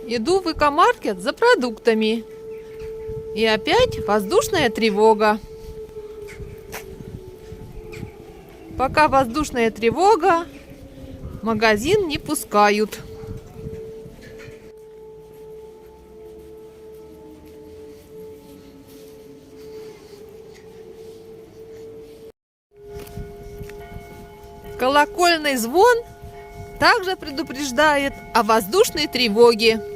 Иду в экомаркет за продуктами. И опять воздушная тревога. Пока воздушная тревога, магазин не пускают. Колокольный звон также предупреждает о воздушной тревоге.